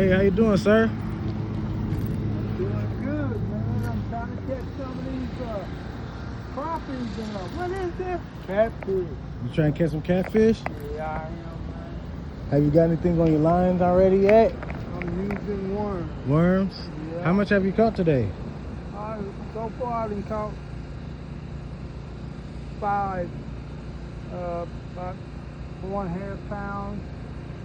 Hey, how you doing, sir? I'm doing good, man. I'm trying to catch some of these crappies and what is this? Catfish. You trying to catch some catfish? Yeah, I am, man. Have you got anything on your lines already yet? I'm using worms. Worms? Yeah. How much have you caught today? So far I done caught 5, about 4.5 pounds,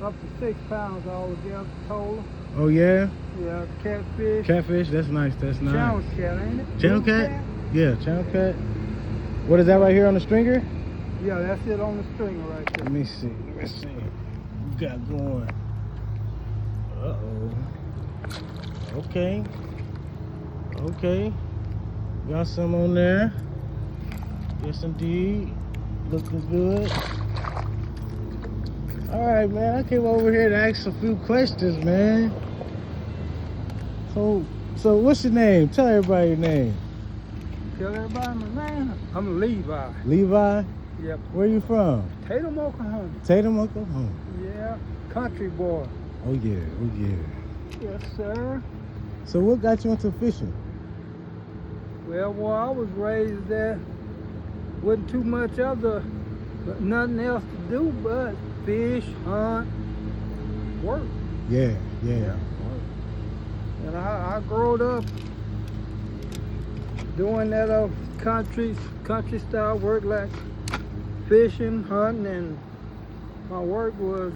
up to 6 pounds altogether total. Oh, yeah? Yeah, catfish. Catfish? That's nice, that's nice. Channel cat, ain't it? Channel cat? Yeah, channel cat. What is that right here on the stringer? Yeah, that's it on the stringer right there. Let me see. What you got going? Uh-oh. Okay. Okay. Got some on there. Yes, indeed. Looking good. All right, man. I came over here to ask a few questions, man. So what's your name? Tell everybody your name. Tell everybody my name. I'm Levi. Levi? Yep. Where you from? Tatum, Oklahoma. Tatum, Oklahoma. Yeah, country boy. Oh, yeah. Oh, yeah. Yes, sir. So what got you into fishing? Well, I was raised there. Wasn't too much but nothing else to do but fish, hunt, work. Yeah. Work. And I growed up doing that country style work, like fishing, hunting, and my work was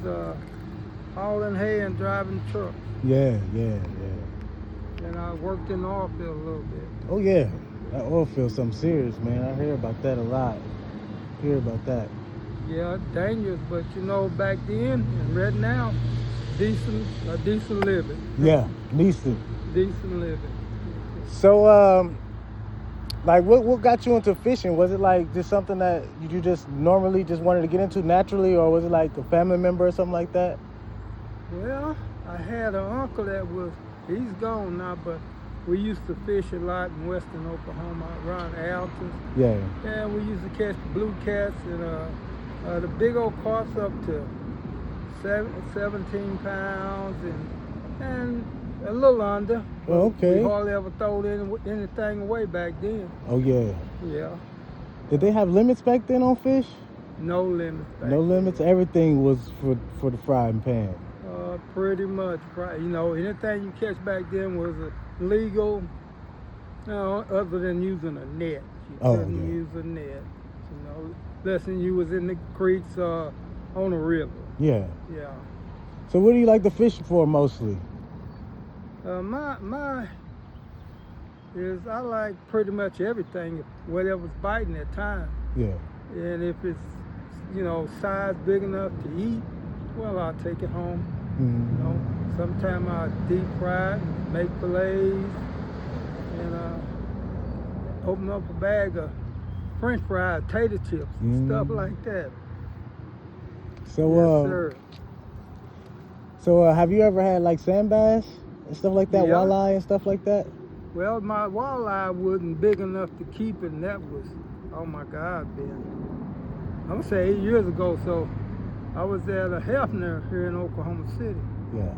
hauling hay and driving trucks. Yeah. And I worked in the oil field a little bit. Oh, yeah. That oil field something serious, man. I hear about that a lot. Hear about that. Yeah, dangerous, but back then and right now, a decent living. Yeah, decent. Decent living. So, like, what got you into fishing? Was it like just something that you just normally just wanted to get into naturally, or was it like a family member or something like that? Well, I had an uncle he's gone now, but we used to fish a lot in western Oklahoma around Altus. Yeah. And we used to catch blue cats and the big old carps up to 17 pounds and a little under. Oh, okay. We hardly ever throw anything away back then. Oh, yeah. Yeah. Did they have limits back then on fish? No limits. No limits. Everything was for the frying pan. Pretty much. Anything you catch back then was illegal, other than using a net. You couldn't use a net. Less than you was in the creeks on a river. Yeah. Yeah. So what do you like to fish for mostly? My is I like pretty much everything, whatever's biting at time. Yeah. And if it's size big enough to eat, well, I'll take it home. Mm-hmm. Sometimes I deep fry it, make fillets, and open up a bag of French fries, tater chips, and stuff like that. So, yes, sir. So have you ever had like sand bass and stuff like that, walleye and stuff like that? Well, my walleye wasn't big enough to keep it, and that was, oh my God, Ben. I'm gonna say 8 years ago, so I was at a Hefner here in Oklahoma City. Yeah.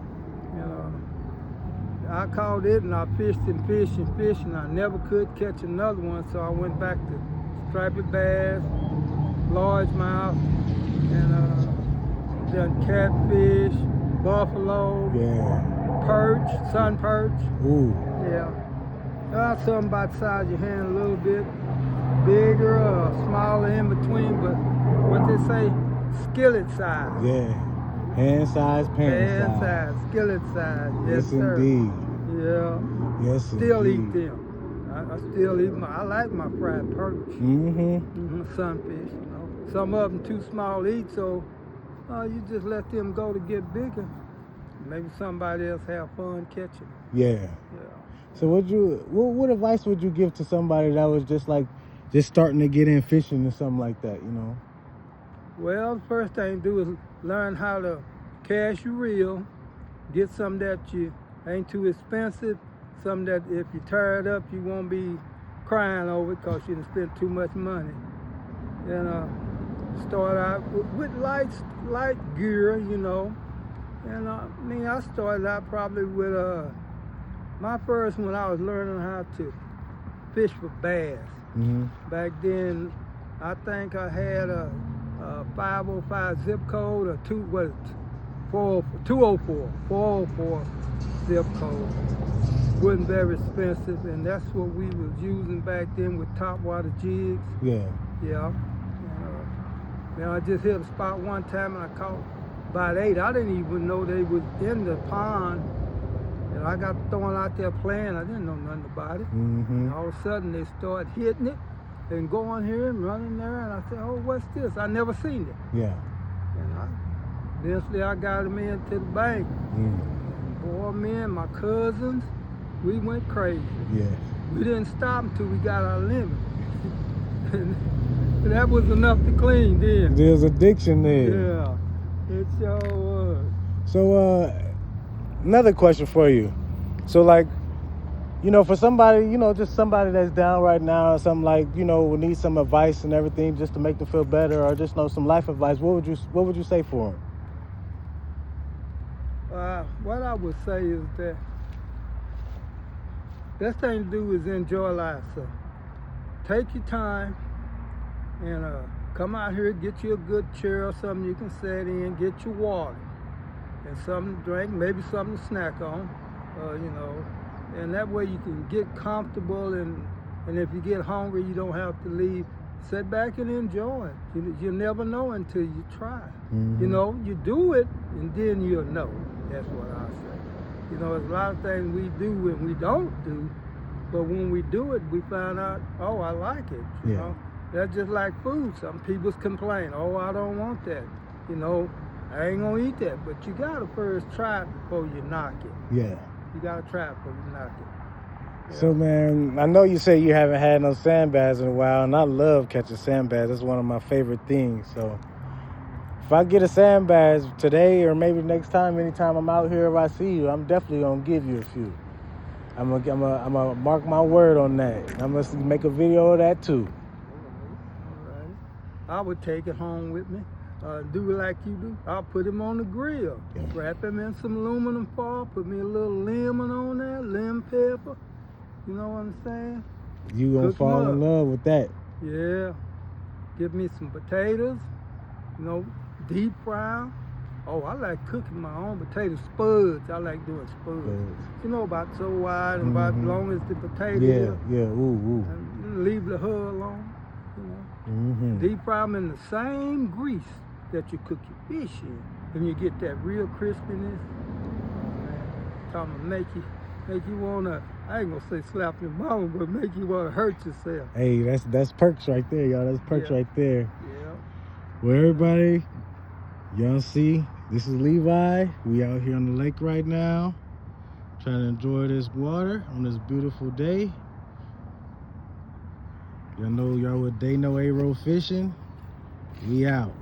I caught it and I fished and I never could catch another one, so I went back to striped bass, largemouth, and done catfish, buffalo, perch, sun perch. Ooh. Yeah. Something about the size of your hand, a little bit bigger or smaller in between, but what they say, skillet size. Yeah. Hand size, pan size. Skillet size. Yes, sir. Indeed. Yeah. Yes, still indeed. eat them. I still eat them. I like my fried perch. Sunfish, Some of them too small to eat, so you just let them go to get bigger. Maybe somebody else have fun catching. Yeah. So what advice would you give to somebody that was just starting to get in fishing or something like that, Well, the first thing to do is learn how to cast your reel, get something that you ain't too expensive, something that if you tear it up, you won't be crying over it because you done spent too much money. And start out with light gear, And I started out probably with my first one. I was learning how to fish for bass. Mm-hmm. Back then, I think I had a 505 zip code or 404 zip code. Wasn't very expensive, and that's what we was using back then with topwater jigs. Yeah. Yeah. And, I just hit a spot one time and I caught about 8. I didn't even know they was in the pond. And I got thrown out there playing. I didn't know nothing about it. Mm-hmm. And all of a sudden they started hitting it and going here and running there. And I said, oh, what's this? I never seen it. Yeah. And eventually I got them into the bank. Mm. Boy, me and my cousins, we went crazy. Yeah. We didn't stop until we got our limit. And that was enough to clean then. There's addiction there. Yeah, it sure was. So, another question for you. So, like, for somebody, just somebody that's down right now, or something like, will need some advice and everything just to make them feel better, or just know some life advice. What would you say for them? What I would say is that best thing to do is enjoy life. So take your time and come out here, get you a good chair or something you can sit in, get your water and something to drink, maybe something to snack on, and that way you can get comfortable, and if you get hungry, you don't have to leave. Sit back and enjoy it. You never know until you try. Mm-hmm. You do it, and then you'll know. That's what I say. There's a lot of things we do and we don't do, but when we do it, we find out, oh, I like it. You know, that's just like food. Some people complain, oh, I don't want that. I ain't gonna eat that, but you gotta first try it before you knock it. Yeah. You gotta try it before you knock it. Yeah. So, man, I know you say you haven't had no sand bass in a while, and I love catching sand bass. That's one of my favorite things. So, if I get a sand bass today or maybe next time, anytime I'm out here, if I see you, I'm definitely gonna give you a few. I'm gonna mark my word on that. I'm gonna make a video of that too. All right. I would take it home with me. Do it like you do. I'll put him on the grill. Yeah. Wrap him in some aluminum foil. Put me a little lemon on there, lemon pepper. You know what I'm saying? You gonna fall in love with that. Yeah. Give me some potatoes. Deep fry. Oh, I like cooking my own potato spuds. I like doing spuds. About so wide and about as long as the potato is. Yeah. Ooh. And leave the hull alone. Mm-hmm. Deep fry them in the same grease that you cook your fish in, and you get that real crispiness. Oh man, talking to make you wanna, I ain't gonna say slap your mama, but make you wanna hurt yourself. Hey, that's perks right there, y'all. That's perks right there. Yeah. Well, everybody, y'all see, this is Levi. We out here on the lake right now, trying to enjoy this water on this beautiful day. Y'all know y'all with Day No Arrow Fishing. We out.